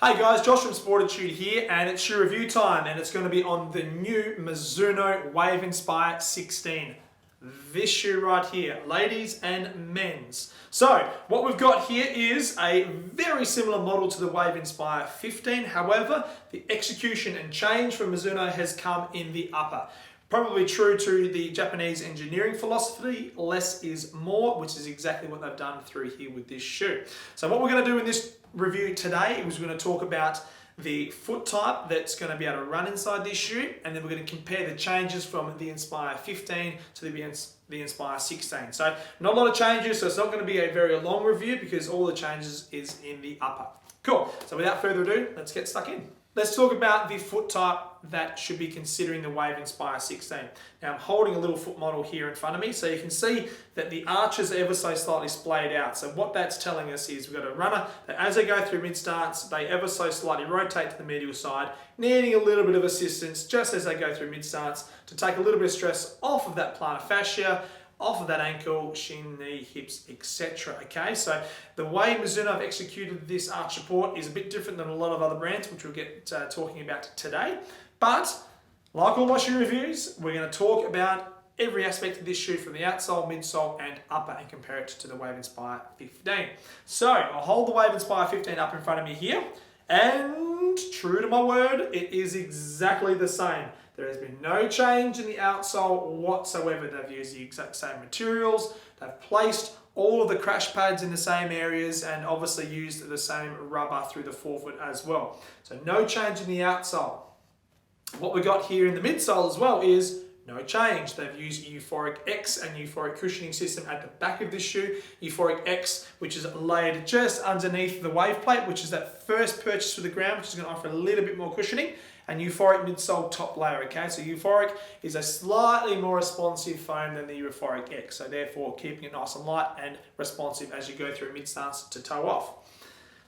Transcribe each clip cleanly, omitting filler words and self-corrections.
Hey guys, Josh from Sportitude here, and it's shoe review time, and it's going to be on the new Mizuno Wave Inspire 16. This shoe right here, ladies and men's. So, what we've got here is a very similar model to the Wave Inspire 15. However, the execution and change from Mizuno has come in the upper. Probably true to the Japanese engineering philosophy, less is more, which is exactly what they've done through here with this shoe. So what we're going to do in this review today is we're going to talk about the foot type that's going to be able to run inside this shoe, and then we're going to compare the changes from the Inspire 15 to the Inspire 16. So not a lot of changes, so it's not going to be a very long review because all the changes is in the upper. Cool, so without further ado, let's get stuck in. Let's talk about the foot type that should be considering the Wave Inspire 16. Now I'm holding a little foot model here in front of me, so you can see that the arches are ever so slightly splayed out. So what that's telling us is we've got a runner that as they go through mid-stance, they ever so slightly rotate to the medial side, needing a little bit of assistance just as they go through mid-stance to take a little bit of stress off of that plantar fascia, off of that ankle, shin, knee, hips, etc. Okay, so the way Mizuno have executed this arch support is a bit different than a lot of other brands, which we'll get talking about today. But like all my shoe reviews, we're going to talk about every aspect of this shoe from the outsole, midsole, and upper, and compare it to the Wave Inspire 15. So I'll hold the Wave Inspire 15 up in front of me here, and true to my word, it is exactly the same. There has been no change in the outsole whatsoever. They've used the exact same materials. They've placed all of the crash pads in the same areas and obviously used the same rubber through the forefoot as well. So no change in the outsole. What we got here in the midsole as well is no change. They've used Euphoric X and Euphoric cushioning system at the back of this shoe. Euphoric X, which is laid just underneath the wave plate, which is that first purchase for the ground, which is going to offer a little bit more cushioning. And Euphoric midsole top layer, okay? So Euphoric is a slightly more responsive foam than the Euphoric X, so therefore keeping it nice and light and responsive as you go through mid-stance to toe off.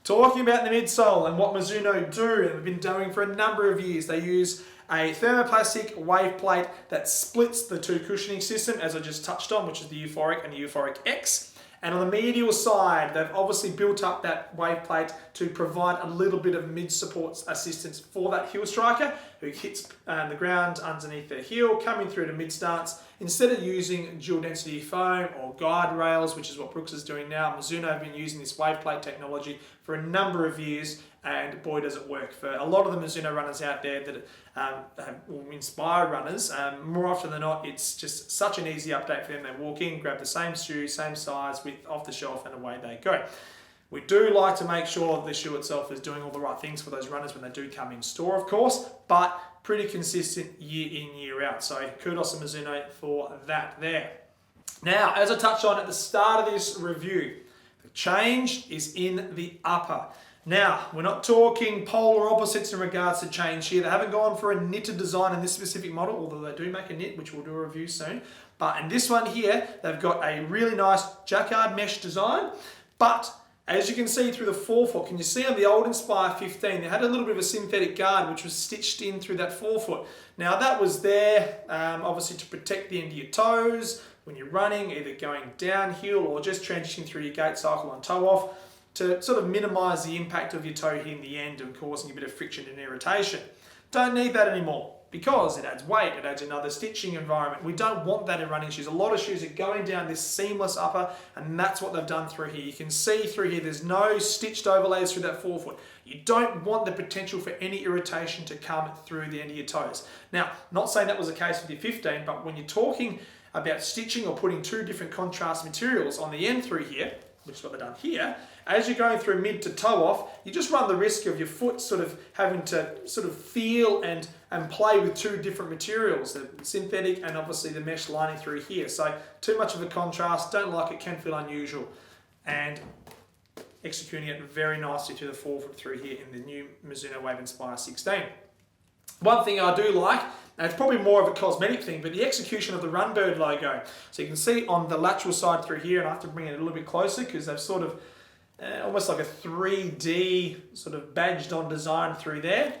Talking about the midsole and what Mizuno do, and they've been doing for a number of years, they use a thermoplastic wave plate that splits the two cushioning system, as I just touched on, which is the Euphoric and the Euphoric X. And on the medial side, they've obviously built up that wave plate to provide a little bit of mid-support assistance for that heel striker who hits the ground underneath their heel, coming through to mid-stance. Instead of using dual density foam or guide rails, which is what Brooks is doing now, Mizuno have been using this wave plate technology for a number of years, and boy does it work. For a lot of the Mizuno runners out there that have Inspire runners, more often than not, it's just such an easy update for them. They walk in, grab the same shoe, same size, width off the shelf, and away they go. We do like to make sure the shoe itself is doing all the right things for those runners when they do come in store, of course, but pretty consistent year in, year out. So kudos to Mizuno for that there. Now, as I touched on at the start of this review, the change is in the upper. Now, we're not talking polar opposites in regards to change here. They haven't gone for a knitted design in this specific model, although they do make a knit, which we'll do a review soon. But in this one here, they've got a really nice jacquard mesh design. But as you can see through the forefoot, can you see on the old Inspire 15, they had a little bit of a synthetic guard which was stitched in through that forefoot. Now that was there, obviously to protect the end of your toes when you're running, either going downhill or just transitioning through your gait cycle on toe off, to sort of minimize the impact of your toe hitting the end and causing a bit of friction and irritation. Don't need that anymore because it adds weight, it adds another stitching environment. We don't want that in running shoes. A lot of shoes are going down this seamless upper, and that's what they've done through here. You can see through here, there's no stitched overlays through that forefoot. You don't want the potential for any irritation to come through the end of your toes. Now, not saying that was the case with your 15, but when you're talking about stitching or putting two different contrast materials on the end through here, which is what they've done here, as you're going through mid to toe off, you just run the risk of your foot sort of having to sort of feel and play with two different materials, the synthetic and obviously the mesh lining through here. So too much of a contrast, don't like it, can feel unusual. And executing it very nicely through the forefoot through here in the new Mizuno Wave Inspire 16. One thing I do like, and it's probably more of a cosmetic thing, but the execution of the Runbird logo. So you can see on the lateral side through here, and I have to bring it a little bit closer because they've sort of almost like a 3D sort of badged on design through there,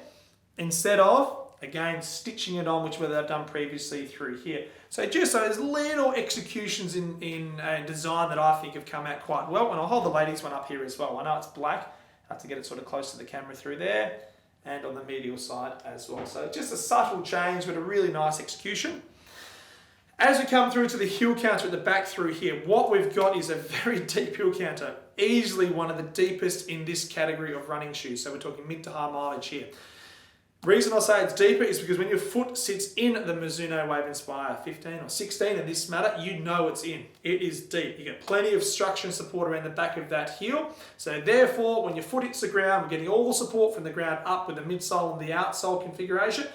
instead of, again, stitching it on, which is what they've done previously through here. So just those little executions in design that I think have come out quite well. And I'll hold the ladies one up here as well. I know it's black, have to get it sort of close to the camera through there, and on the medial side as well. So just a subtle change, but a really nice execution. As we come through to the heel counter at the back through here, what we've got is a very deep heel counter, easily one of the deepest in this category of running shoes. So we're talking mid to high mileage here. The reason I say it's deeper is because when your foot sits in the Mizuno Wave Inspire 15 or 16 in this matter, you know it's in. It is deep. You get plenty of structure and support around the back of that heel. So therefore, when your foot hits the ground, we're getting all the support from the ground up with the midsole and the outsole configuration.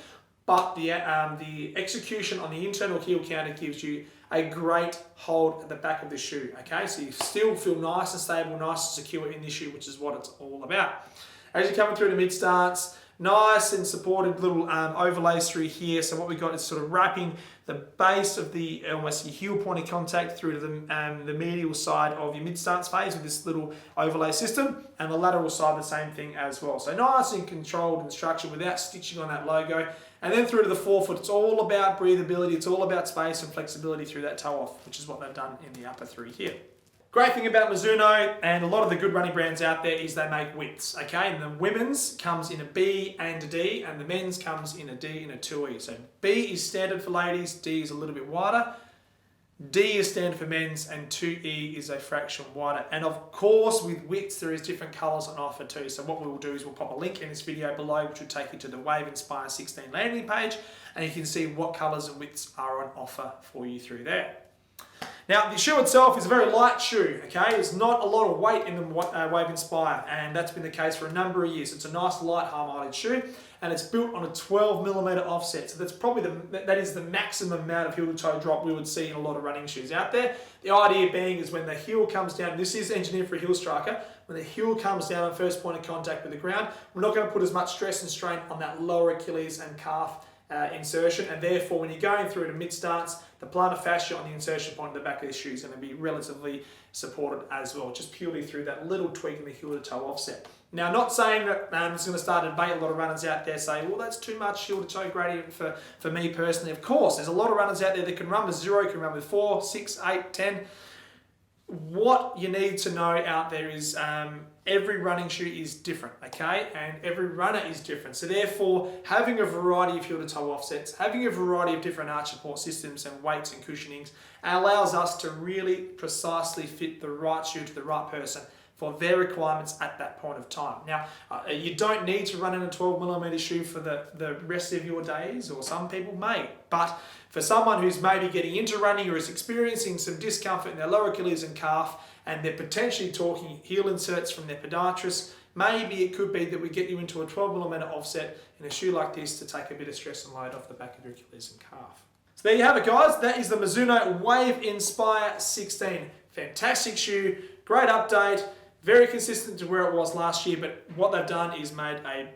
But the execution on the internal heel counter gives you a great hold at the back of the shoe. Okay, so you still feel nice and stable, nice and secure in this shoe, which is what it's all about. As you're coming through to mid stance, nice and supported little overlays through here. So what we got is sort of wrapping the base of the almost your heel point of contact through to the medial side of your mid stance phase with this little overlay system, and the lateral side the same thing as well. So nice and controlled and structured without stitching on that logo. And then through to the forefoot, it's all about breathability, it's all about space and flexibility through that toe off, which is what they've done in the upper through here. Great thing about Mizuno and a lot of the good running brands out there is they make widths, okay? And the women's comes in a B and a D, and the men's comes in a D and a 2E. So B is standard for ladies, D is a little bit wider, D is standard for men's, and 2E is a fraction wider. And of course, with widths, there is different colors on offer too. So what we will do is we'll pop a link in this video below, which will take you to the Wave Inspire 16 landing page, and you can see what colors and widths are on offer for you through there. Now, the shoe itself is a very light shoe, okay? There's not a lot of weight in the Wave Inspire, and that's been the case for a number of years. It's a nice, light, high-mileage shoe, and it's built on a 12mm offset. So that's probably that is the maximum amount of heel-to-toe drop we would see in a lot of running shoes out there. The idea being is when the heel comes down, this is engineered for a heel striker, when the heel comes down on first point of contact with the ground, we're not going to put as much stress and strain on that lower Achilles and calf insertion, and therefore when you're going through to mid stance, the plantar fascia on the insertion point at the back of the shoe is going to be relatively supported as well, just purely through that little tweak in the heel to toe offset. Now, not saying that it's going to start a debate. A lot of runners out there say, well, that's too much heel to toe gradient for me personally. Of course, there's a lot of runners out there that can run with 0, can run with 4, 6, 8, 10. What you need to know out there is every running shoe is different, okay? And every runner is different. So therefore, having a variety of heel-to-toe offsets, having a variety of different arch support systems and weights and cushionings allows us to really precisely fit the right shoe to the right person for their requirements at that point of time. Now, you don't need to run in a 12mm shoe for the rest of your days, or some people may, but for someone who's maybe getting into running or is experiencing some discomfort in their lower Achilles and calf, and they're potentially talking heel inserts from their podiatrist, maybe it could be that we get you into a 12mm offset in a shoe like this to take a bit of stress and load off the back of your Achilles and calf. So there you have it, guys. That is the Mizuno Wave Inspire 16. Fantastic shoe, great update, very consistent to where it was last year, but what they've done is made a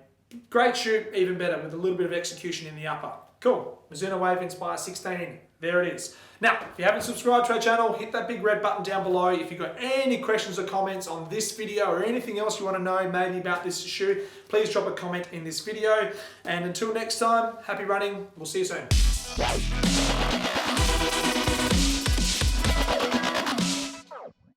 great shoe even better with a little bit of execution in the upper. Cool. Mizuno Wave Inspire 16. There it is. Now, if you haven't subscribed to our channel, hit that big red button down below. If you've got any questions or comments on this video or anything else you want to know maybe about this shoe, please drop a comment in this video. And until next time, happy running. We'll see you soon.